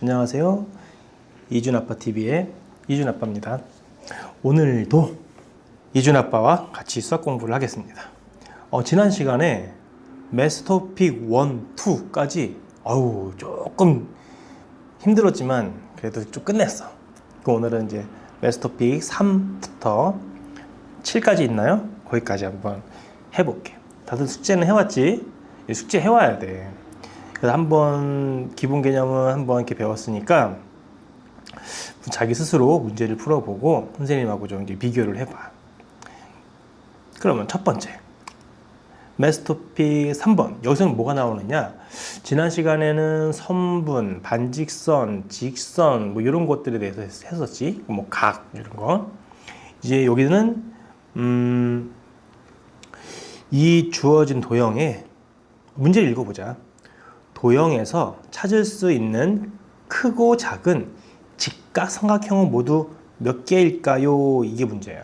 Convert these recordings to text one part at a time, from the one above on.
안녕하세요. 이준아빠TV의 이준아빠입니다. 오늘도 이준아빠와 같이 수학 공부를 하겠습니다. 지난 시간에 매스터픽 1, 2까지 조금 힘들었지만 그래도 좀 끝냈어. 오늘은 이제 매스터픽 3부터 7까지 있나요? 거기까지 한번 해볼게. 다들 숙제는 해왔지? 숙제 해와야 돼. 그래서 한번 기본 개념은 한번 이렇게 배웠으니까 자기 스스로 문제를 풀어보고 선생님하고 좀 이제 비교를 해봐. 그러면 첫 번째 매스터픽 3번. 여기서는 뭐가 나오느냐? 지난 시간에는 선분, 반직선, 직선 뭐 이런 것들에 대해서 했었지. 뭐 각 이런 거. 이제 여기는 이 주어진 도형에 문제를 읽어보자. 도형에서 찾을 수 있는 크고 작은 직각삼각형은 모두 몇 개일까요? 이게 문제야.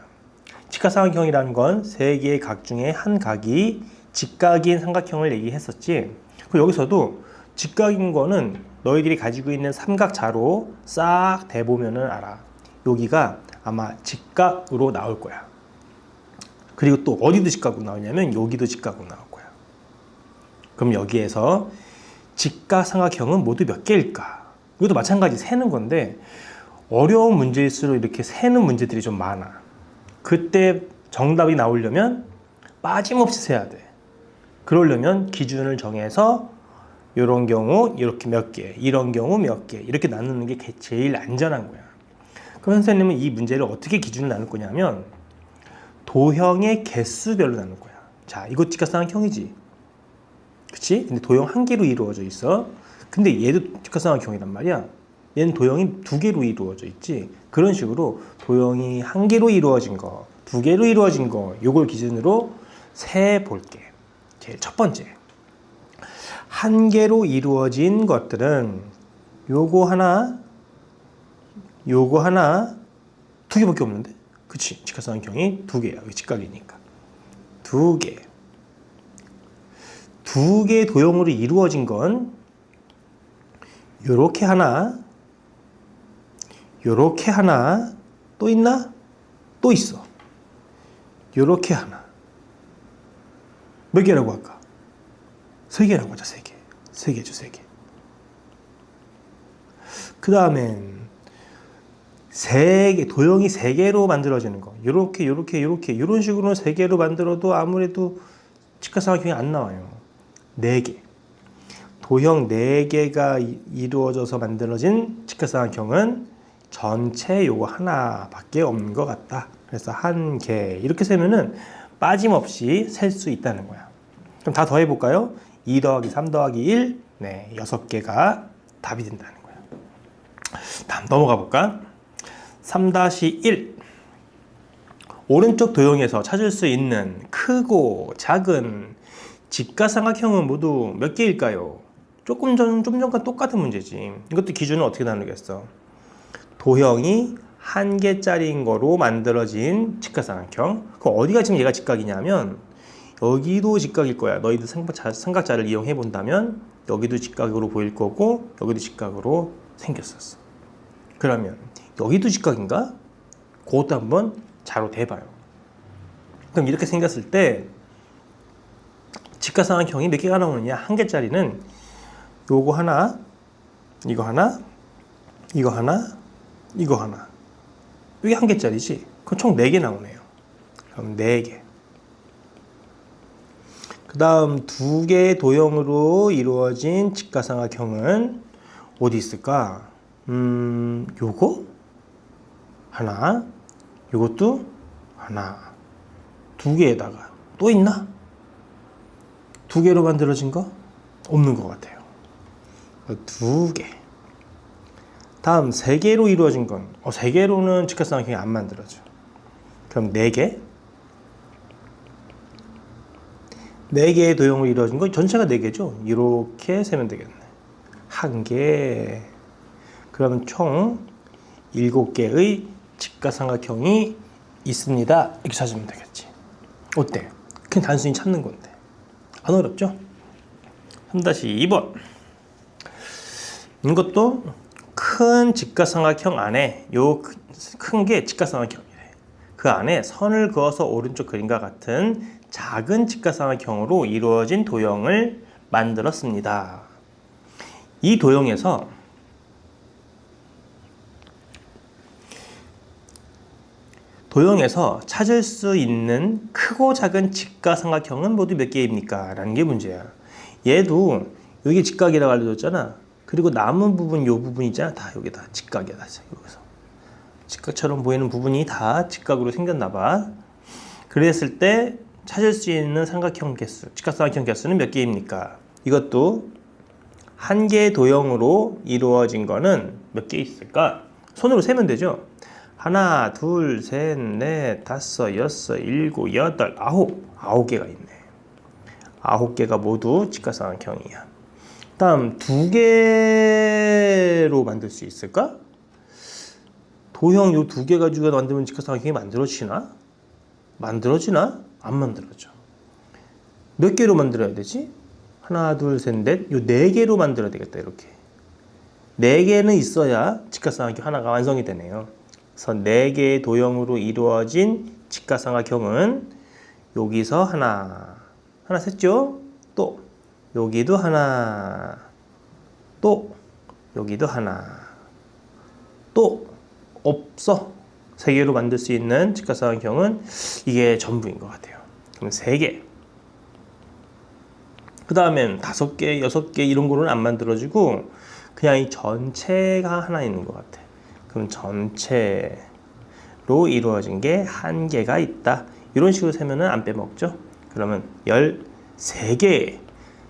직각삼각형이라는 건 세 개의 각 중에 한 각이 직각인 삼각형을 얘기했었지. 그리고 여기서도 직각인 거는 너희들이 가지고 있는 삼각자로 싹 대보면은 알아. 여기가 아마 직각으로 나올 거야. 그리고 또 어디도 직각으로 나오냐면 여기도 직각으로 나올 거야. 그럼 여기에서 직각삼각형은 모두 몇 개일까? 이것도 마찬가지 세는 건데 어려운 문제일수록 이렇게 세는 문제들이 좀 많아. 그때 정답이 나오려면 빠짐없이 세야 돼. 그러려면 기준을 정해서 이런 경우 이렇게 몇 개, 이런 경우 몇 개 이렇게 나누는 게 제일 안전한 거야. 그럼 선생님은 이 문제를 어떻게 기준을 나눌 거냐면 도형의 개수별로 나눌 거야. 자, 이거 직각삼각형이지. 그치? 근데 도형 한 개로 이루어져 있어. 근데 얘도 직각삼각형이란 말이야. 얘는 도형이 두 개로 이루어져 있지. 그런 식으로 도형이 한 개로 이루어진 거, 두 개로 이루어진 거, 요걸 기준으로 세 볼게. 제일 첫 번째. 한 개로 이루어진 것들은 요거 하나, 두 개밖에 없는데? 그치? 직각삼각형이 두 개야. 직각이니까. 두 개. 두 개의 도형으로 이루어진 건 요렇게 하나, 요렇게 하나, 또 있나? 또 있어. 요렇게 하나. 몇 개라고 할까? 세 개라고 하자, 세 개. 세 개죠, 세 개. 그 다음엔 세 개, 도형이 세 개로 만들어지는 거. 요렇게, 이런 식으로 세 개로 만들어도 아무래도 직각삼각형이 안 나와요. 네 개. 도형 네 개가 이루어져서 만들어진 직각삼각형은 전체 요거 하나밖에 없는 것 같다. 그래서 한 개. 이렇게 세면은 빠짐없이 셀 수 있다는 거야. 그럼 다 더해볼까요? 2 더하기 3 더하기 1. 네, 6개가 답이 된다는 거야. 다음 넘어가 볼까? 3-1. 오른쪽 도형에서 찾을 수 있는 크고 작은 직각삼각형은 모두 몇 개일까요? 좀 전과 똑같은 문제지. 이것도 기준은 어떻게 나누겠어? 도형이 한 개짜리인 거로 만들어진 직각삼각형. 그럼 어디가 지금 얘가 직각이냐면 여기도 직각일 거야. 너희들 삼각자를 이용해 본다면 여기도 직각으로 보일 거고 여기도 직각으로 생겼었어. 그러면 여기도 직각인가? 그것도 한번 자로 대봐요. 그럼 이렇게 생겼을 때 직각삼각형이 몇 개가 나오느냐? 한 개짜리는 요거 하나, 이거 하나, 이거 하나, 이거 하나. 이게 한 개짜리지? 그럼 총 4개 나오네요. 그럼 4개. 그 다음 2개의 도형으로 이루어진 직각삼각형은 어디 있을까? 요거? 하나, 요것도 하나. 2개에다가 또 있나? 2개로 만들어진 거? 없는 것 같아요. 2개. 다음 3개로 이루어진 건 3개로는 직각삼각형이 안 만들어져. 그럼 4개. 4개의 도형으로 이루어진 건 전체가 4개죠. 이렇게 세면 되겠네. 1개. 그러면 총 7개의 직각삼각형이 있습니다. 이렇게 찾으면 되겠지. 어때? 그냥 단순히 찾는 건데. 안 어렵죠? 3-2번. 이것도 큰 직각삼각형 안에 요 큰 게 직각삼각형이래. 그 안에 선을 그어서 오른쪽 그림과 같은 작은 직각삼각형으로 이루어진 도형을 만들었습니다. 이 도형에서 찾을 수 있는 크고 작은 직각삼각형은 모두 몇 개입니까? 라는 게 문제야. 얘도 여기 직각이라고 알려줬잖아. 그리고 남은 부분, 요 부분 있잖아. 다 여기 다 직각이야. 여기서 직각처럼 보이는 부분이 다 직각으로 생겼나 봐. 그랬을 때 찾을 수 있는 삼각형 개수, 직각삼각형 개수는 몇 개입니까? 이것도 한 개의 도형으로 이루어진 거는 몇 개 있을까? 손으로 세면 되죠. 하나, 둘, 셋, 넷, 다섯, 여섯, 일곱, 여덟, 아홉 개가 있네. 9개가 모두 직각삼각형이야. 다음 2개로 만들 수 있을까? 도형 요 2개 가지고 만들면 직각삼각형이 만들어지나? 안 만들어져. 몇 개로 만들어야 되지? 하나, 둘, 셋, 넷. 요 4개로 만들어야 되겠다. 이렇게 4개는 있어야 직각삼각형 하나가 완성이 되네요. 그래서 4개의 도형으로 이루어진 직각삼각형은 여기서 하나 셌죠? 또 여기도 하나, 또 여기도 하나, 또 없어. 3개로 만들 수 있는 직각삼각형은 이게 전부인 것 같아요. 그럼 3개. 그 다음엔 5개, 6개 이런 거는 안 만들어지고 그냥 이 전체가 하나 있는 것 같아. 그럼 전체로 이루어진 게 1개가 있다. 이런 식으로 세면은 안 빼먹죠. 그러면 13개의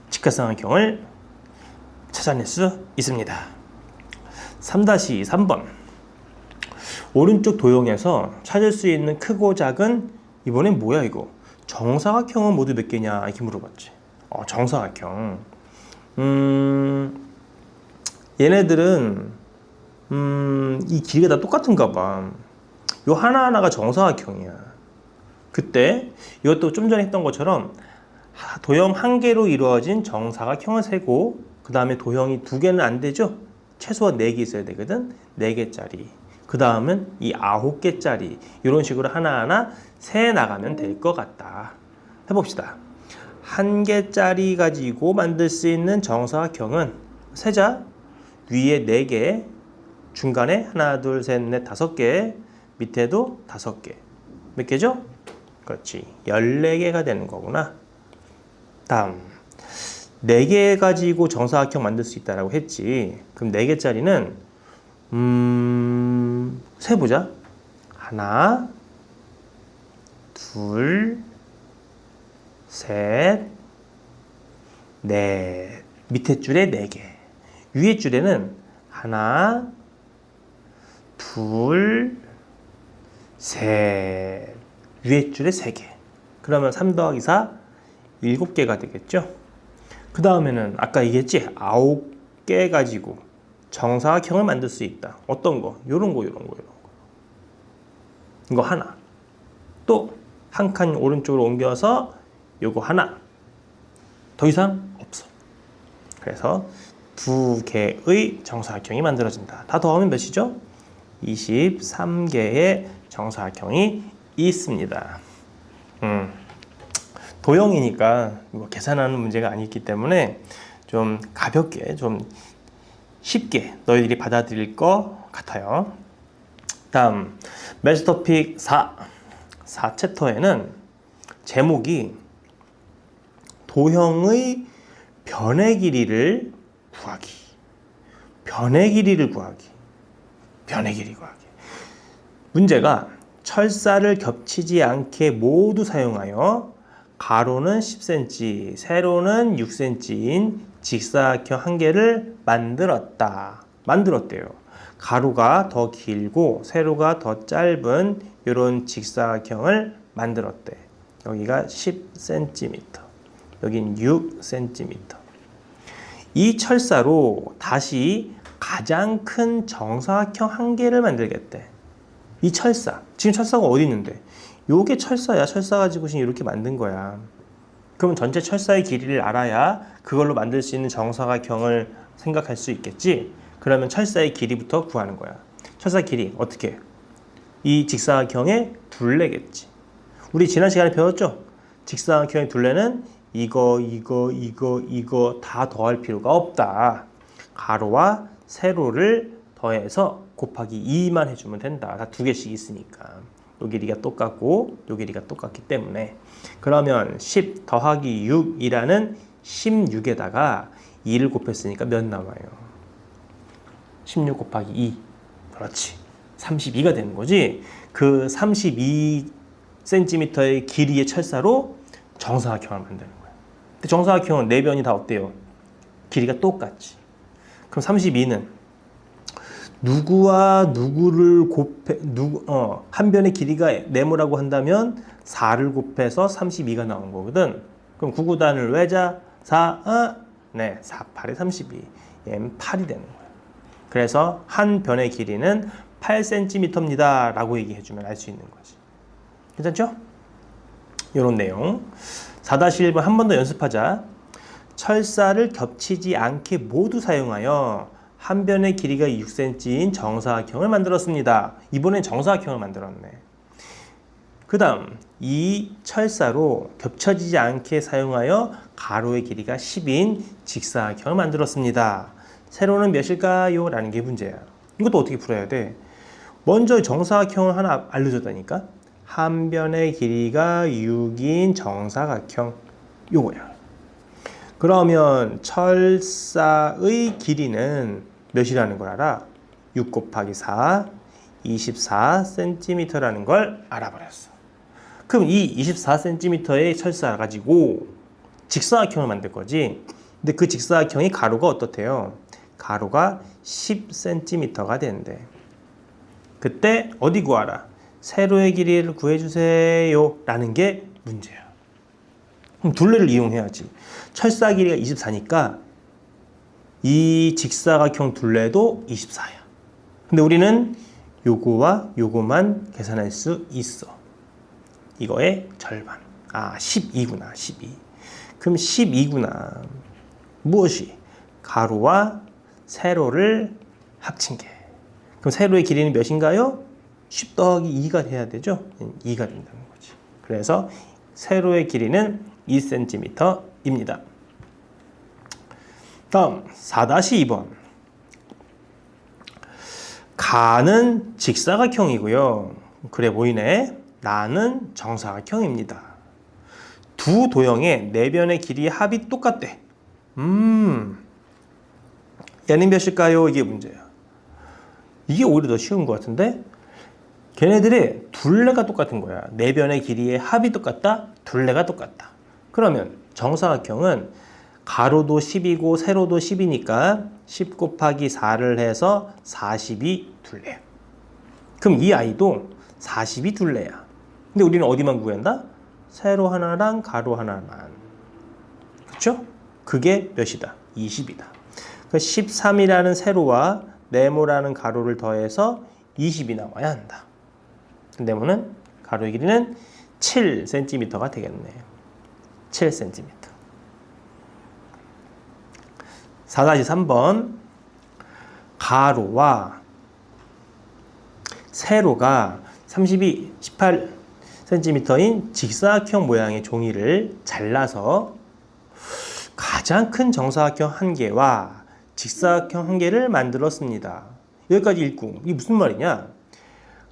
직각삼각형을 찾아낼 수 있습니다. 3-3번. 오른쪽 도형에서 찾을 수 있는 크고 작은, 이번엔 뭐야 이거? 정사각형은 모두 몇 개냐 이렇게 물어봤지. 정사각형. 얘네들은 이 길이가 다 똑같은가 봐. 요 하나하나가 정사각형이야. 그때 이것도 좀 전에 했던 것처럼 도형 1개로 이루어진 정사각형을 세고 그 다음에 도형이 2개는 안 되죠? 최소한 4개 있어야 되거든. 4개짜리. 그 다음은 이 9개짜리 이런 식으로 하나하나 세 나가면 될 것 같다. 해봅시다. 1개짜리 가지고 만들 수 있는 정사각형은 세자. 위에 4개, 중간에 하나, 둘, 셋, 넷, 5개, 밑에도 5개. 몇 개죠? 그렇지. 14개가 되는 거구나. 다음 4개 가지고 정사각형 만들 수 있다라고 했지. 그럼 4개짜리는 세보자. 하나, 둘, 셋, 넷. 밑에 줄에 4개. 위에 줄에는 하나, 둘, 셋. 위에 줄에 3개. 그러면 3 더하기 4, 7개가 되겠죠? 그 다음에는 아까 얘기했지? 9개 가지고 정사각형을 만들 수 있다. 어떤 거? 요런 거. 이거 하나. 또 한 칸 오른쪽으로 옮겨서 요거 하나. 더 이상 없어. 그래서 2개의 정사각형이 만들어진다. 다 더하면 몇이죠? 23개의 정사각형이 있습니다. 도형이니까 계산하는 문제가 아니기 때문에 좀 가볍게, 좀 쉽게 너희들이 받아들일 것 같아요. 다음 매스터픽 4챕터에는 제목이 도형의 변의 길이를 구하기. 변의 길이 구하기. 문제가 철사를 겹치지 않게 모두 사용하여 가로는 10cm, 세로는 6cm인 직사각형 1개를 만들었대요. 가로가 더 길고 세로가 더 짧은 이런 직사각형을 만들었대. 여기가 10cm, 여긴 6cm. 이 철사로 다시 가장 큰 정사각형 1개를 만들겠대. 이 철사, 지금 철사가 어디 있는데? 요게 철사야. 철사 가지고 지금 이렇게 만든 거야. 그럼 전체 철사의 길이를 알아야 그걸로 만들 수 있는 정사각형을 생각할 수 있겠지. 그러면 철사의 길이부터 구하는 거야. 철사 길이 어떻게? 이 직사각형의 둘레겠지. 우리 지난 시간에 배웠죠? 직사각형의 둘레는 이거 다 더할 필요가 없다. 가로와 세로를 더해서 곱하기 2만 해주면 된다. 다 두 개씩 있으니까. 요 길이가 똑같고 요 길이가 똑같기 때문에. 그러면 10 더하기 6이라는 16에다가 2를 곱했으니까 몇 나와요? 16 곱하기 2. 그렇지. 32가 되는 거지. 그 32cm의 길이의 철사로 정사각형을 만드는 거야. 근데 정사각형은 네 변이 다 어때요? 길이가 똑같지. 그럼 32는 누구와 누구를 한 변의 길이가 네모라고 한다면 4를 곱해서 32가 나온 거거든. 그럼 9구단을 외자 4, 4, 8에 32. 얘는 8이 되는 거야. 그래서 한 변의 길이는 8cm입니다. 라고 얘기해주면 알 수 있는 거지. 괜찮죠? 이런 내용. 4-1번 한 번 더 연습하자. 철사를 겹치지 않게 모두 사용하여 한 변의 길이가 6cm인 정사각형을 만들었습니다. 이번엔 정사각형을 만들었네. 그 다음 이 철사로 겹쳐지지 않게 사용하여 가로의 길이가 10인 직사각형을 만들었습니다. 세로는 몇일까요? 라는 게 문제야. 이것도 어떻게 풀어야 돼? 먼저 정사각형을 하나 알려줬다니까. 한 변의 길이가 6인 정사각형 요거야. 그러면 철사의 길이는 몇이라는 걸 알아? 6 곱하기 4, 24cm라는 걸 알아버렸어. 그럼 이 24cm의 철사 가지고 직사각형을 만들 거지. 근데 그 직사각형이 가로가 어떻대요? 가로가 10cm가 되는데 그때 어디 구하라? 세로의 길이를 구해주세요 라는 게 문제야. 그럼 둘레를 이용해야지. 철사 길이가 24니까 이 직사각형 둘레도 24야. 근데 우리는 요거와 요거만 계산할 수 있어. 이거의 절반. 12구나. 12. 그럼 12구나. 무엇이? 가로와 세로를 합친 게. 그럼 세로의 길이는 몇인가요? 10 더하기 2가 돼야 되죠? 2가 된다는 거지. 그래서 세로의 길이는 2cm입니다. 다음 4-2번. 가는 직사각형이고요. 그래 보이네. 나는 정사각형입니다. 두 도형의 네 변의 길이의 합이 똑같대. 얘는 몇일까요? 이게 문제야. 이게 오히려 더 쉬운 것 같은데? 걔네들의 둘레가 똑같은 거야. 네 변의 길이의 합이 똑같다? 둘레가 똑같다. 그러면 정사각형은 가로도 10이고 세로도 10이니까 10 곱하기 4를 해서 40이 둘레야. 그럼 이 아이도 40이 둘레야. 근데 우리는 어디만 구한다? 세로 하나랑 가로 하나만. 그렇죠? 그게 몇이다? 20이다. 13이라는 세로와 네모라는 가로를 더해서 20이 나와야 한다. 네모는 가로의 길이는 7cm가 되겠네. 7cm. 4-3번. 가로와 세로가 32, 18cm인 직사각형 모양의 종이를 잘라서 가장 큰 정사각형 한 개와 직사각형 한 개를 만들었습니다. 여기까지 읽고 이게 무슨 말이냐?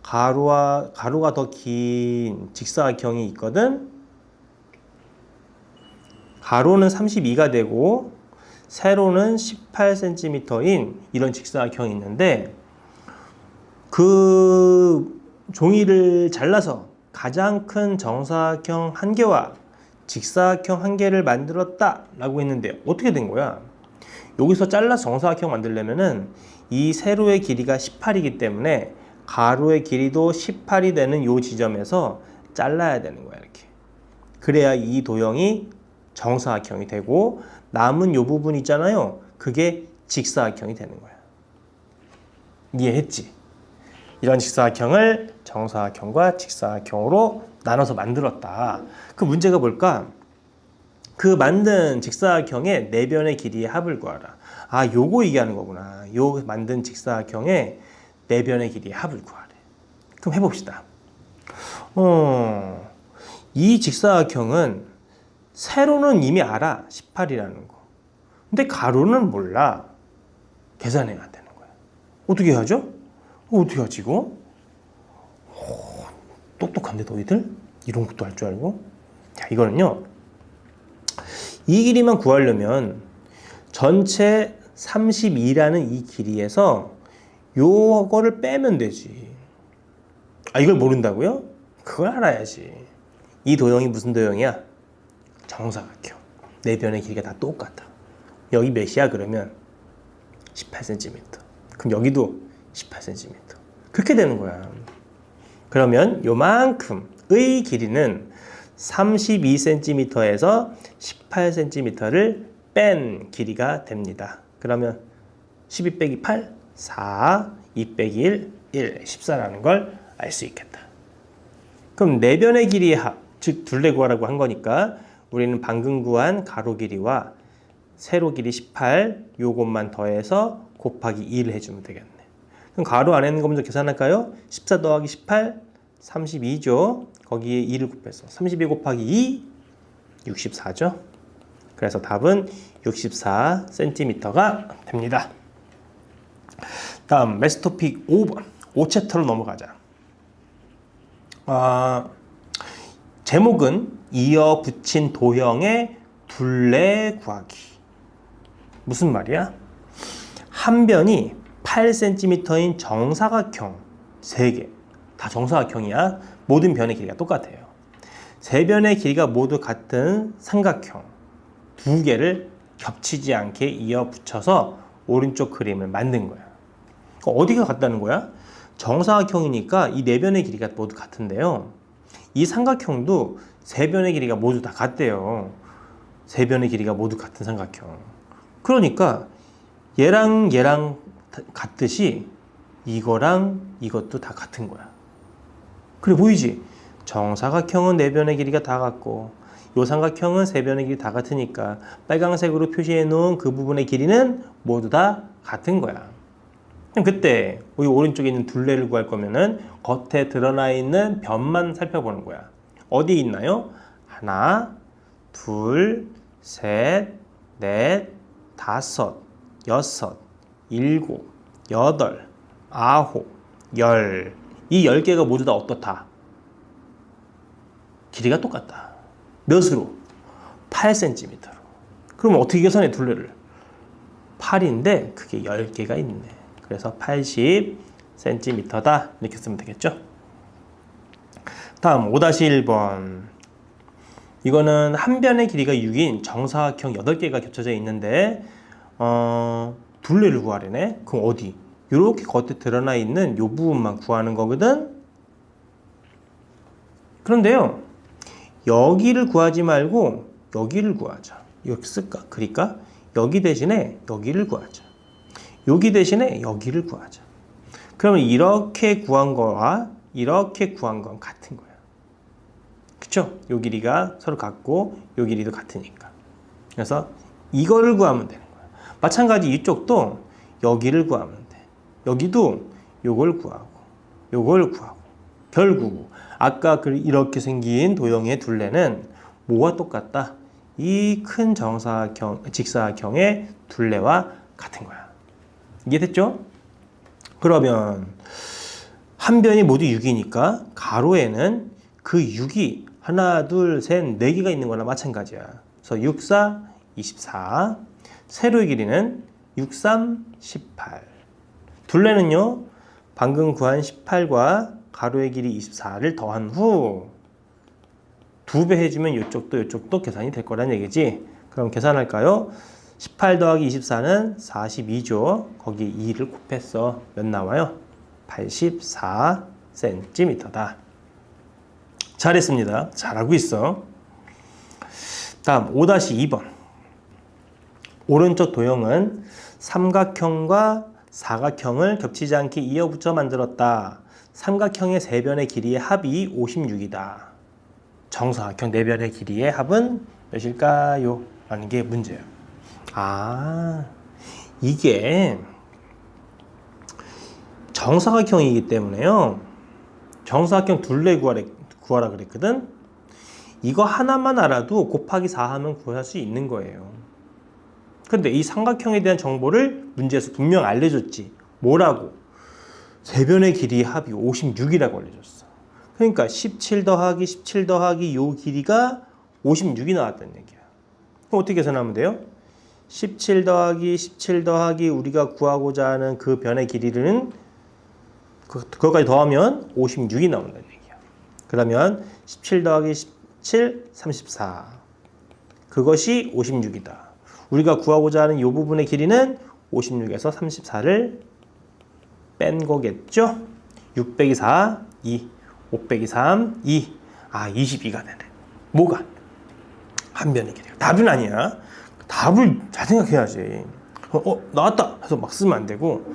가로가 더 긴 직사각형이 있거든. 가로는 32가 되고 세로는 18cm인 이런 직사각형이 있는데 그 종이를 잘라서 가장 큰 정사각형 한 개와 직사각형 한 개를 만들었다 라고 했는데 어떻게 된 거야? 여기서 잘라서 정사각형 만들려면은 이 세로의 길이가 18이기 때문에 가로의 길이도 18이 되는 이 지점에서 잘라야 되는 거야. 이렇게. 그래야 이 도형이 정사각형이 되고 남은 이 부분 있잖아요. 그게 직사각형이 되는 거야. 이해했지? 이런 직사각형을 정사각형과 직사각형으로 나눠서 만들었다. 그 문제가 뭘까? 그 만든 직사각형의 네 변의 길이의 합을 구하라. 아, 요거 얘기하는 거구나. 요 만든 직사각형의 네 변의 길이의 합을 구하래. 그럼 해봅시다. 이 직사각형은 세로는 이미 알아. 18이라는 거. 근데 가로는 몰라. 계산해야 되는 거야. 어떻게 하죠? 어떻게 하지 이거? 똑똑한데 너희들? 이런 것도 할 줄 알고? 자, 이거는요. 이 길이만 구하려면 전체 32라는 이 길이에서 요거를 빼면 되지. 아, 이걸 모른다고요? 그걸 알아야지. 이 도형이 무슨 도형이야? 정사각형. 네 변의 길이가 다 똑같아. 여기 몇이야 그러면 18cm. 그럼 여기도 18cm. 그렇게 되는 거야. 그러면 요만큼의 길이는 32cm에서 18cm를 뺀 길이가 됩니다. 그러면 12 빼기 8, 4, 2 빼기 1, 1, 14라는 걸 알 수 있겠다. 그럼 네 변의 길이의 합, 즉 둘레 구하라고 한 거니까 우리는 방금 구한 가로 길이와 세로 길이 18 요것만 더해서 곱하기 2를 해주면 되겠네. 그럼 가로 안에 있는 거 먼저 계산할까요? 14 더하기 18, 32죠. 거기에 2를 곱해서 32 곱하기 2, 64죠. 그래서 답은 64cm가 됩니다. 다음 매스 토픽 5번 5챕터로 넘어가자. 제목은 이어 붙인 도형의 둘레 구하기. 무슨 말이야? 한 변이 8cm인 정사각형 3개, 다 정사각형이야. 모든 변의 길이가 똑같아요. 세 변의 길이가 모두 같은 삼각형 2개를 겹치지 않게 이어 붙여서 오른쪽 그림을 만든 거야. 어디가 같다는 거야? 정사각형이니까 이 네 변의 길이가 모두 같은데요. 이 삼각형도 세 변의 길이가 모두 다 같대요. 세 변의 길이가 모두 같은 삼각형. 그러니까 얘랑 얘랑 같듯이 이거랑 이것도 다 같은 거야. 그래 보이지? 정사각형은 네 변의 길이가 다 같고 요 삼각형은 세 변의 길이 다 같으니까 빨강색으로 표시해 놓은 그 부분의 길이는 모두 다 같은 거야. 그럼 그때 여기 오른쪽에 있는 둘레를 구할 거면은 겉에 드러나 있는 변만 살펴보는 거야. 어디에 있나요? 하나, 둘, 셋, 넷, 다섯, 여섯, 일곱, 여덟, 아홉, 열. 이 10개가 모두 다 어떻다? 길이가 똑같다. 몇으로? 8cm로. 그럼 어떻게 계산해 둘레를? 8인데 그게 10개가 있네. 그래서 80cm다. 이렇게 쓰면 되겠죠? 다음 5-1번. 이거는 한 변의 길이가 6인 정사각형 8개가 겹쳐져 있는데 둘레를 구하려네. 그럼 어디? 이렇게 겉에 드러나 있는 이 부분만 구하는 거거든. 그런데요, 여기를 구하지 말고 여기를 구하자. 이렇게 쓸까? 그러니까 여기 대신에 여기를 구하자. 여기 대신에 여기를 구하자. 그러면 이렇게 구한 거와 이렇게 구한 건 같은 거야. 그쵸? 요 길이가 서로 같고 요 길이도 같으니까. 그래서 이거를 구하면 되는 거야. 마찬가지 이쪽도 여기를 구하면 돼. 여기도 요걸 구하고 요걸 구하고. 결국 아까 이렇게 생긴 도형의 둘레는 뭐와 똑같다? 이 큰 정사각형, 직사각형의 둘레와 같은 거야. 이해됐죠? 그러면 한 변이 모두 6이니까 가로에는 그 6이 하나, 둘, 셋, 4개가 있는 거나 마찬가지야. 그래서 6, 4, 24. 세로의 길이는 6, 3, 18. 둘레는요, 방금 구한 18과 가로의 길이 24를 더한 후 2배 해주면 이쪽도 계산이 될 거란 얘기지. 그럼 계산할까요? 18 더하기 24는 42죠. 거기에 2를 곱했어. 몇 나와요? 84cm다. 잘했습니다. 잘하고 있어. 다음 5-2번. 오른쪽 도형은 삼각형과 사각형을 겹치지 않게 이어붙여 만들었다. 삼각형의 세 변의 길이의 합이 56이다. 정사각형 네 변의 길이의 합은 몇일까요? 라는 게 문제예요. 아, 이게 정사각형이기 때문에요. 정사각형 둘레 구하라 그랬거든. 이거 하나만 알아도 곱하기 4 하면 구할 수 있는 거예요. 근데 이 삼각형에 대한 정보를 문제에서 분명 알려줬지. 뭐라고? 세변의 길이의 합이 56이라고 알려줬어. 그러니까 17 더하기 17 더하기 요 길이가 56이 나왔다는 얘기야. 그럼 어떻게 계산하면 돼요? 17 더하기 17 더하기 우리가 구하고자 하는 그 변의 길이는 그거까지 더하면 56이 나온다는 얘기야. 그러면 17 더하기 17, 34. 그것이 56이다. 우리가 구하고자 하는 이 부분의 길이는 56에서 34를 뺀 거겠죠? 6 빼기 4, 2. 5 빼기 3, 2. 아, 22가 되네. 뭐가? 한 변의 길이가. 답은 아니야. 답을 잘 생각해야지. 나왔다! 해서 막 쓰면 안 되고,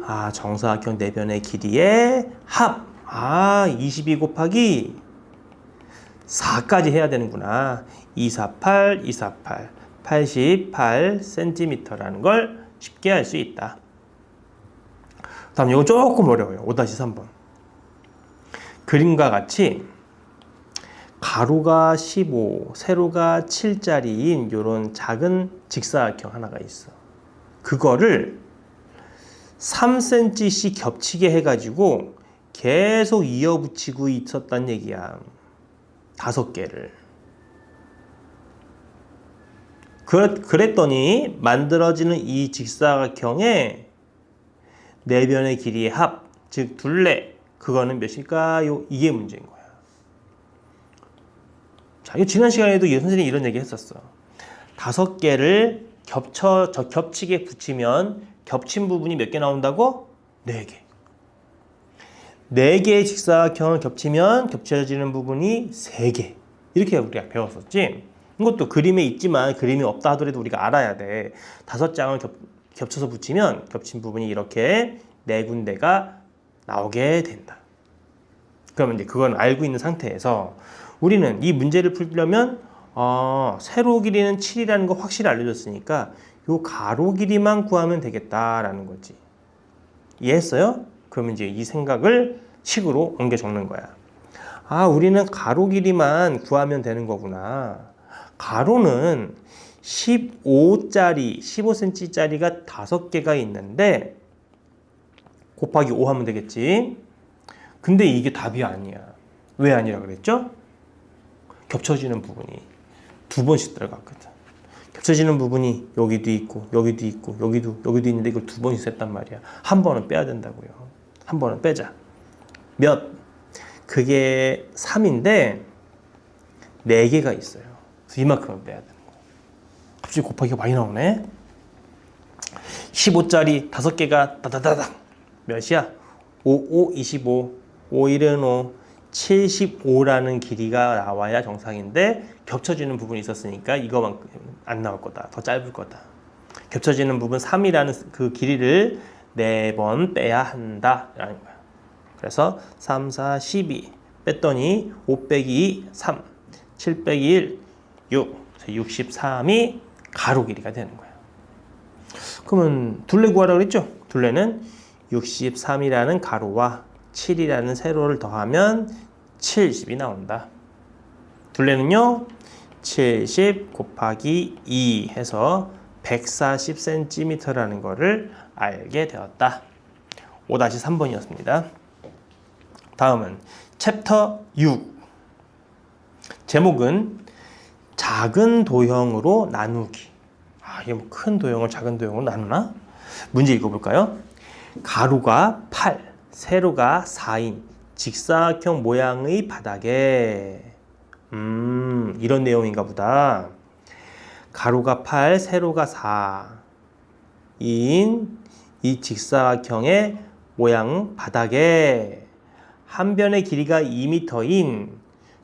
아, 정사각형 네 변의 길이의 합. 아, 22 곱하기 4까지 해야 되는구나. 248, 248. 88cm라는 걸 쉽게 알 수 있다. 다음 이건 조금 어려워요. 5-3번. 그림과 같이 가로가 15, 세로가 7짜리인 이런 작은 직사각형 하나가 있어. 그거를 3cm씩 겹치게 해가지고 계속 이어붙이고 있었단 얘기야. 5개를. 그랬더니 만들어지는 이 직사각형의 네 변의 길이의 합, 즉 둘레, 그거는 몇일까요? 이게 문제인 거야. 자, 이거 지난 시간에도 선생님이 이런 얘기 했었어. 5개를 겹치게 붙이면 겹친 부분이 몇 개 나온다고? 4개. 4개의 직사각형을 겹치면 겹쳐지는 부분이 3개. 이렇게 우리가 배웠었지. 이것도 그림에 있지만 그림이 없다 하더라도 우리가 알아야 돼. 5장을 겹쳐서 붙이면 겹친 부분이 이렇게 4군데가 나오게 된다. 그러면 이제 그건 알고 있는 상태에서 우리는 이 문제를 풀려면 세로 길이는 7이라는 거 확실히 알려줬으니까 요 가로 길이만 구하면 되겠다라는 거지. 이해했어요? 그러면 이제 이 생각을 식으로 옮겨 적는 거야. 아, 우리는 가로 길이만 구하면 되는 거구나. 가로는 15짜리, 15cm짜리가 5개가 있는데 곱하기 5 하면 되겠지. 근데 이게 답이 아니야. 왜 아니라 그랬죠? 겹쳐지는 부분이 2번씩 들어갔거든. 겹쳐지는 부분이 여기도 있고 여기도 있고 여기도 있는데 이걸 2번씩 셌단 말이야. 한 번은 빼야 된다고요. 한 번은 빼자. 몇? 그게 3인데 4개가 있어요. 그래서 이만큼은 빼야 되는 거야. 갑자기 곱하기가 많이 나오네. 15짜리 5개가 다다다닥 몇이야? 5, 5, 25, 5, 1은 5, 75라는 길이가 나와야 정상인데 겹쳐지는 부분이 있었으니까 이거만큼 안 나올 거다. 더 짧을 거다. 겹쳐지는 부분 3이라는 그 길이를 4번 빼야 한다라는 거야. 그래서 3, 4, 12 뺐더니 5 빼기 2, 3, 7 빼기 1, 6, 63이 가로 길이가 되는 거야. 그러면 둘레 구하라고 그랬죠? 둘레는 63이라는 가로와 7이라는 세로를 더하면 70이 나온다. 둘레는요, 70 곱하기 2 해서 140cm라는 거를 알게 되었다. 5-3번이었습니다. 다음은 챕터 6. 제목은 작은 도형으로 나누기. 아, 이게 뭐 큰 도형을 작은 도형으로 나누나? 문제 읽어볼까요? 가로가 8, 세로가 4인 직사각형 모양의 바닥에 이런 내용인가 보다. 가로가 8, 세로가 4인 이 직사각형의 모양 바닥에 한 변의 길이가 2m인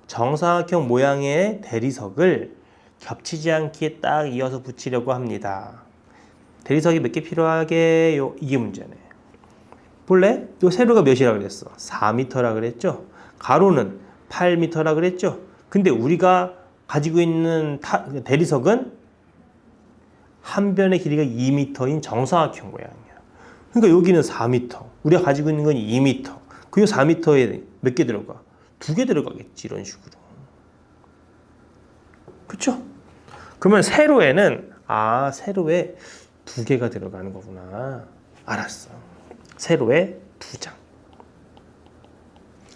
정사각형 모양의 대리석을 겹치지 않게 딱 이어서 붙이려고 합니다. 대리석이 몇 개 필요하게요? 이게 문제네. 볼래? 요 세로가 몇이라고 그랬어? 4m라 그랬죠? 가로는 8m라 그랬죠? 근데 우리가 가지고 있는 대리석은 한 변의 길이가 2m인 정사각형 모양이야. 그러니까 여기는 4m. 우리가 가지고 있는 건 2m. 그 4m에 몇 개 들어가? 2개 들어가겠지. 이런 식으로. 그쵸? 그러면 세로에는 세로에 2개가 들어가는 거구나. 알았어. 세로에 2장.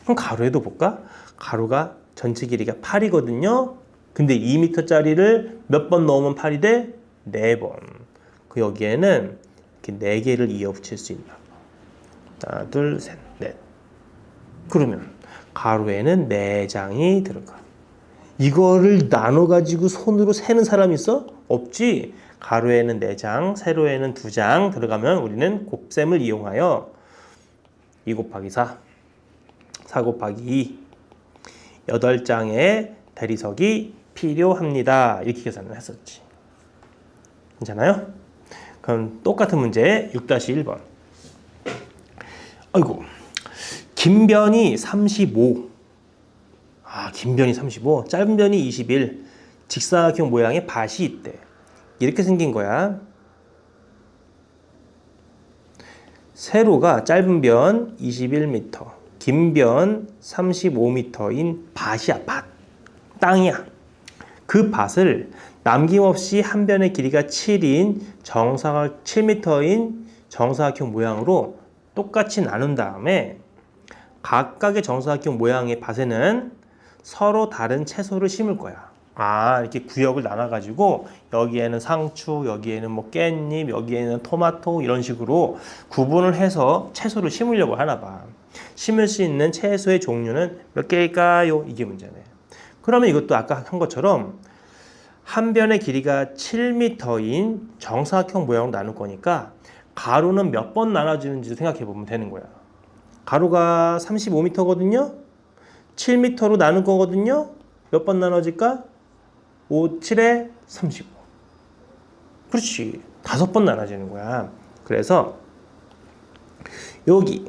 그럼 가로에도 볼까? 가로가 전체 길이가 8이거든요. 근데 2m짜리를 몇 번 넣으면 8이 돼? 4번. 그 여기에는 이렇게 4개를 이어 붙일 수 있나 봐. 하나, 둘, 셋, 넷. 그러면 가로에는 4장이 들어가. 이거를 나눠가지고 손으로 세는 사람 있어? 없지. 가로에는 4장, 세로에는 2장 들어가면 우리는 곱셈을 이용하여 2 곱하기 4, 4 곱하기 2, 8장의 대리석이 필요합니다. 이렇게 계산을 했었지. 괜찮아요? 그럼 똑같은 문제 6-1번. 아이고, 긴 변이 35. 긴 변이 35, 짧은 변이 21, 직사각형 모양의 밭이 있대. 이렇게 생긴 거야. 세로가 짧은 변 21m, 긴 변 35m인 밭이야, 밭. 땅이야. 그 밭을 남김없이 한 변의 길이가 7m인 정사각형 모양으로 똑같이 나눈 다음에 각각의 정사각형 모양의 밭에는 서로 다른 채소를 심을 거야. 이렇게 구역을 나눠가지고 여기에는 상추, 여기에는 뭐 깻잎, 여기에는 토마토 이런 식으로 구분을 해서 채소를 심으려고 하나 봐. 심을 수 있는 채소의 종류는 몇 개일까요? 이게 문제네. 그러면 이것도 아까 한 것처럼 한 변의 길이가 7m인 정사각형 모양으로 나눌 거니까 가로는 몇 번 나눠지는지 생각해 보면 되는 거야. 가로가 35m거든요. 7m로 나눌 거거든요. 몇 번 나눠질까? 5, 7에 35. 그렇지. 5번 나눠지는 거야. 그래서 여기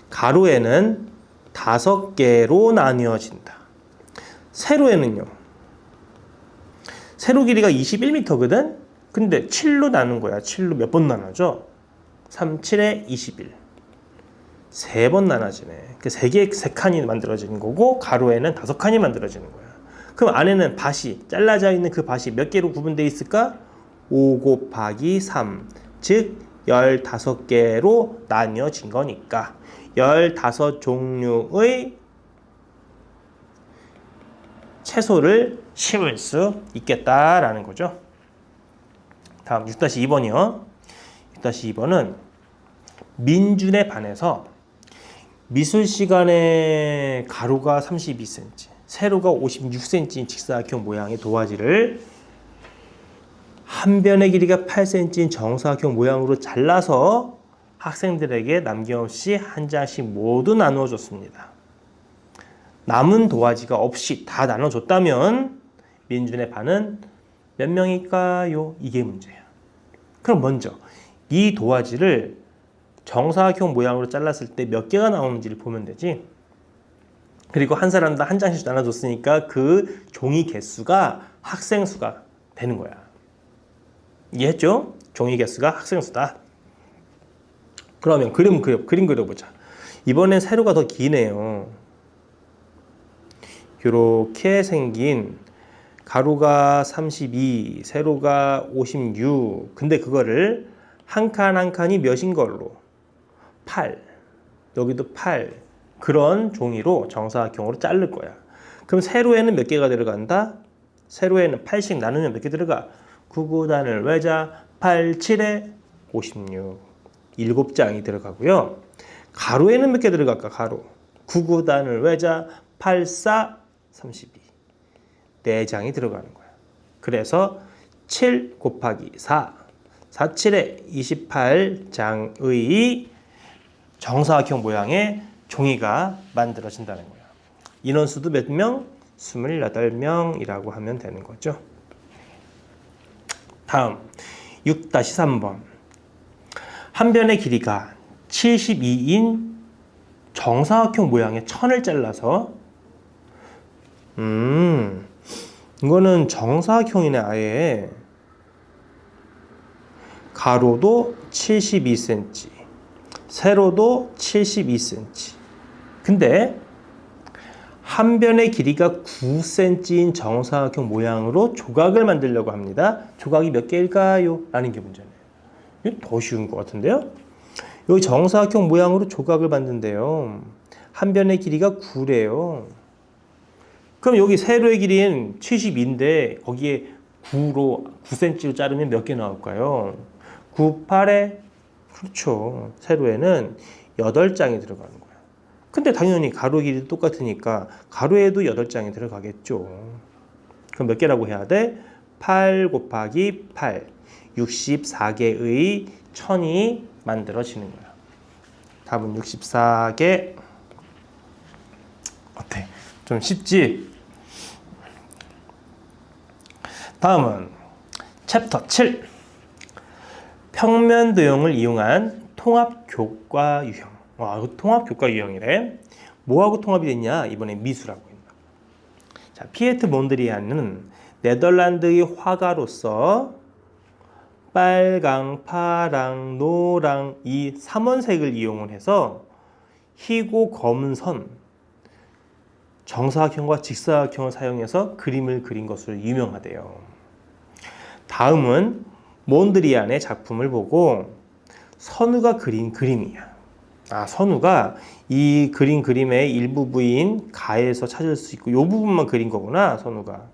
가로에는 5개로 나뉘어진다. 세로에는요. 세로 길이가 21m거든. 근데 7로 나눈 거야. 7로 몇 번 나눠져? 3, 7에 21. 3번 나눠지네. 3칸이 만들어지는 거고 가로에는 5칸이 만들어지는 거야. 그럼 안에는 밭이 잘라져 있는 그 밭이 몇 개로 구분되어 있을까? 5 곱하기 3, 즉 15개로 나뉘어진 거니까 15종류의 채소를 심을 수 있겠다라는 거죠. 다음 6-2번이요. 6-2번은 민준에 반해서 미술 시간에 가로가 32cm, 세로가 56cm인 직사각형 모양의 도화지를 한 변의 길이가 8cm인 정사각형 모양으로 잘라서 학생들에게 남김없이 한 장씩 모두 나누어 줬습니다. 남은 도화지가 없이 다 나눠줬다면 민준의 반은 몇 명일까요? 이게 문제야. 그럼 먼저 이 도화지를 정사각형 모양으로 잘랐을 때 몇 개가 나오는지를 보면 되지. 그리고 한 사람당 한 장씩 나눠줬으니까 그 종이 개수가 학생 수가 되는 거야. 이해했죠? 종이 개수가 학생 수다. 그러면 그림 그려보자. 이번엔 세로가 더 기네요. 이렇게 생긴 가로가 32, 세로가 56. 근데 그거를 한 칸 한 칸이 몇인 걸로? 8. 여기도 8. 그런 종이로 정사각형으로 자를 거야. 그럼 세로에는 몇 개가 들어간다? 세로에는 8씩 나누면 몇 개 들어가? 9구단을 외자 8, 7에 56. 7장이 들어가고요. 가로에는 몇 개 들어갈까? 가로. 9구단을 외자 8, 4, 32. 4장이 들어가는 거야. 그래서 7 곱하기 4, 4, 7에 28장의 정사각형 모양의 종이가 만들어진다는 거야. 인원수도 몇 명? 28명이라고 하면 되는 거죠. 다음 6-3번. 한 변의 길이가 72인 정사각형 모양의 천을 잘라서 이거는 정사각형이네 아예. 가로도 72cm, 세로도 72cm. 근데 한 변의 길이가 9cm인 정사각형 모양으로 조각을 만들려고 합니다. 조각이 몇 개일까요? 라는 게 문제네요. 이거 더 쉬운 것 같은데요? 여기 정사각형 모양으로 조각을 만든대요. 한 변의 길이가 9래요. 그럼 여기 세로의 길이는 72인데 거기에 9cm로 자르면 몇 개 나올까요? 9, 8에 그렇죠. 세로에는 8장이 들어가는 거예요. 근데 당연히 가로 길이도 똑같으니까 가로에도 8장이 들어가겠죠. 그럼 몇 개라고 해야 돼? 8 곱하기 8, 64개의 천이 만들어지는 거야. 답은 64개. 어때? 좀 쉽지? 다음은 챕터 7. 평면 도형을 이용한 통합 교과 유형. 이거 통합 교과 유형이래. 뭐하고 통합이 됐냐? 이번에 미술하고 있나. 자, 피에트 몬드리안은 네덜란드의 화가로서 빨강, 파랑, 노랑 이 3원색을 이용을 해서 희고 검은 선, 정사각형과 직사각형을 사용해서 그림을 그린 것으로 유명하대요. 다음은 몬드리안의 작품을 보고 선우가 그린 그림이야. 선우가 이 그린 그림의 일부분인 가에서 찾을 수 있고 이 부분만 그린 거구나, 선우가.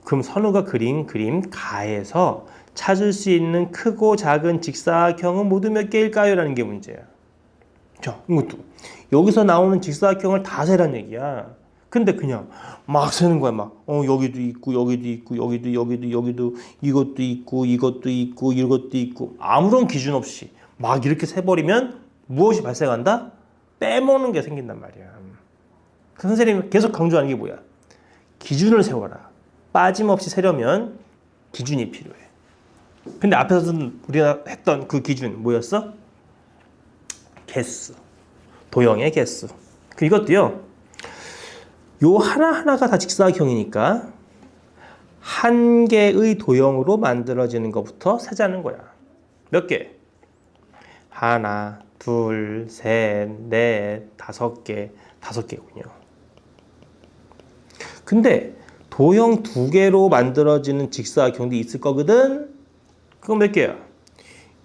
그럼 선우가 그린 그림 가에서 찾을 수 있는 크고 작은 직사각형은 모두 몇 개일까요? 라는 게 문제야. 자, 이것도 여기서 나오는 직사각형을 다 세란 얘기야. 근데 그냥 막 세는 거야. 막 여기도 있고 여기도 있고 여기도 이것도 있고 이것도 있고 이것도 있고 아무런 기준 없이 막 이렇게 세버리면 무엇이 발생한다? 빼먹는 게 생긴단 말이야. 그 선생님이 계속 강조하는 게 뭐야? 기준을 세워라. 빠짐없이 세려면 기준이 필요해. 근데 앞에서 우리가 했던 그 기준 뭐였어? 개수. 도형의 개수. 이것도요. 요 하나하나가 다 직사각형이니까 한 개의 도형으로 만들어지는 것부터 세자는 거야. 몇 개? 하나, 둘, 셋, 넷, 5개, 5개군요. 근데 도형 2개로 만들어지는 직사각형도 있을 거거든? 그건 몇 개야?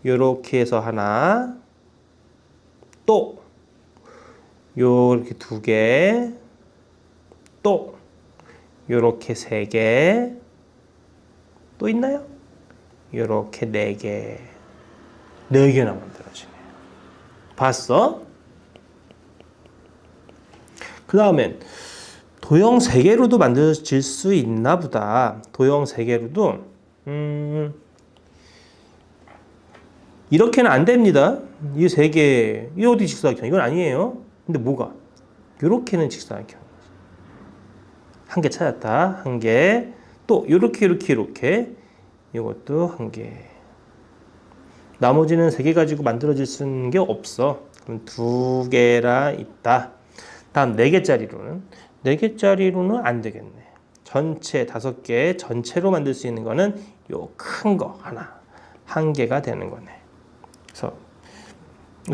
요렇게 해서 하나, 또 요렇게 2개, 또 요렇게 3개, 또 있나요? 요렇게 4개, 4개나 만들어지네. 봤어? 그 다음엔 도형 3개로도 만들어질 수 있나 보다. 도형 3개로도 이렇게는 안 됩니다. 이 3개, 이 어디 직사각형? 이건 아니에요. 근데 뭐가? 요렇게는 직사각형. 한 개 찾았다. 한 개. 또 요렇게 이것도 한 개. 나머지는 3개 가지고 만들어질 수 있는 게 없어. 그럼 2개라 있다. 다음 4개짜리로는 4개짜리로는 안 되겠네. 전체 5개 전체로 만들 수 있는 거는 요 큰 거 하나. 한 개가 되는 거네. 그래서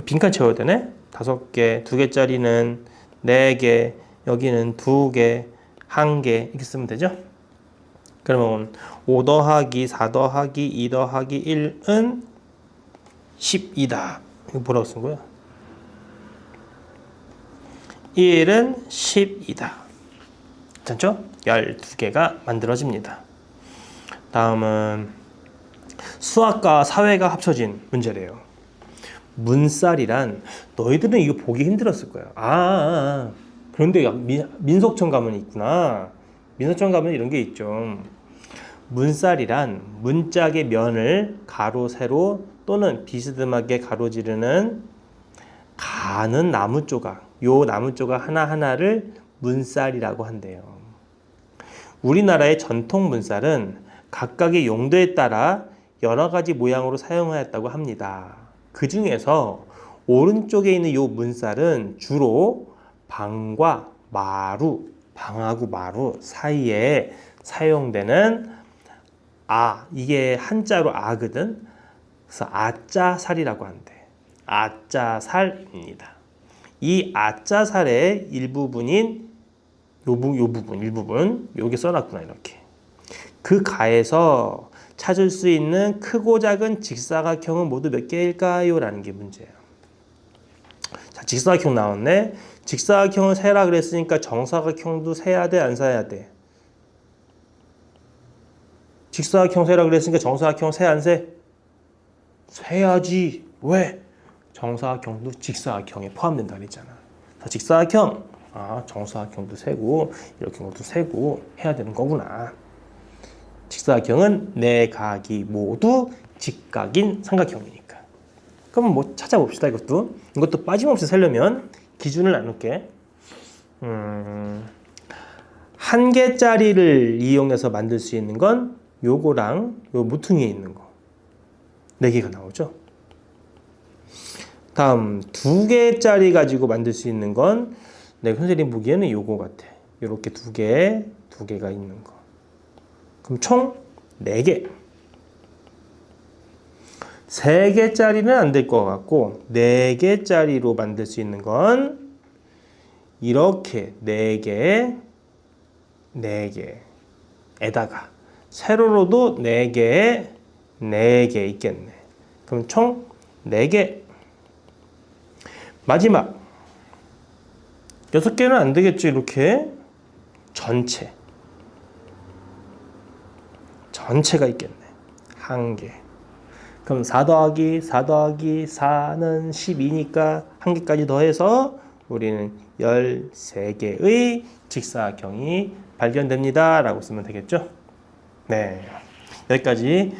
빈칸 채워야 되네. 5개, 2개짜리는 4개, 여기는 2개, 1개 이렇게 쓰면 되죠. 그러면 5 더하기 4 더하기 2 더하기 1은 10이다. 이거 뭐라고 쓴 거야? 1은 10이다. 괜찮죠? 12개가 만들어집니다. 다음은 수학과 사회가 합쳐진 문제래요. 문살이란 너희들은 이거 보기 힘들었을 거야. 그런데 민속촌 가면 있구나. 민속촌 가면 이런 게 있죠. 문살이란 문짝의 면을 가로, 세로 또는 비스듬하게 가로지르는 가는 나무 조각. 요 나무 조각 하나하나를 문살이라고 한대요. 우리나라의 전통 문살은 각각의 용도에 따라 여러 가지 모양으로 사용하였다고 합니다. 그 중에서 오른쪽에 있는 요 문살은 주로 방과 마루, 방하고 마루 사이에 사용되는 이게 한자로 아거든. 그래서 아자살이라고 한대. 아자살입니다. 이 아자살의 일부분인 요 부분, 일부분 여기 써놨구나 이렇게. 그 가에서 찾을 수 있는 크고 작은 직사각형은 모두 몇 개일까요? 라는 게 문제예요. 자, 직사각형 나왔네. 직사각형을 세라 그랬으니까 정사각형도 세야 돼, 안 세야 돼? 직사각형 세라 그랬으니까 정사각형 세, 안 세? 세야지. 왜? 정사각형도 직사각형에 포함된다 그랬잖아. 직사각형, 정사각형도 세고 이렇게 것도 세고 해야 되는 거구나. 직사각형은 네 각이 모두 직각인 삼각형이니까. 그럼 뭐 찾아봅시다. 이것도 빠짐없이 세려면 기준을 나눌게. 한 개짜리를 이용해서 만들 수 있는 건 요거랑 요 모퉁이에 있는 거. 4개가 나오죠. 다음 2개짜리 가지고 만들 수 있는 건 내가 선생님 보기에는 요거 같아. 요렇게 2개가 있는 거. 그럼 총 4개. 3개짜리는 안 될 것 같고 4개짜리로 만들 수 있는 건 이렇게 4개에다가 세로로도 4개 있겠네. 그럼 총 4개. 마지막 6개는 안 되겠죠. 이렇게 전체가 있겠네. 1개. 그럼 4 더하기 4는 12니까 1개까지 더해서 우리는 13개의 직사각형이 발견됩니다. 라고 쓰면 되겠죠. 네, 여기까지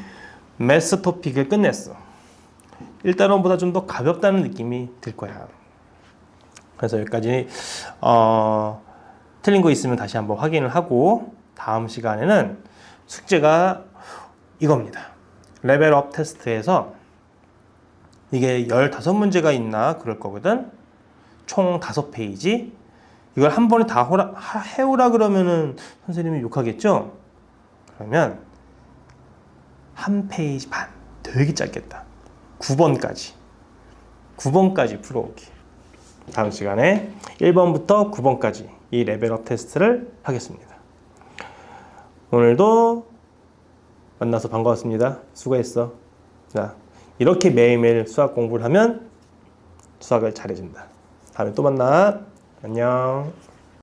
매스 토픽을 끝냈어. 1단원보다 좀 더 가볍다는 느낌이 들 거야. 그래서 여기까지 틀린 거 있으면 다시 한번 확인을 하고 다음 시간에는 숙제가 이겁니다. 레벨업 테스트에서 이게 15문제가 있나 그럴 거거든. 총 5페이지. 이걸 한 번에 다 해오라 그러면은 선생님이 욕하겠죠? 그러면 한 페이지 반. 되게 짧겠다. 9번까지 풀어오기. 다음 시간에 1번부터 9번까지 이 레벨업 테스트를 하겠습니다. 오늘도 만나서 반가웠습니다. 수고했어. 자, 이렇게 매일매일 수학 공부를 하면 수학을 잘해준다. 다음에 또 만나. 안녕.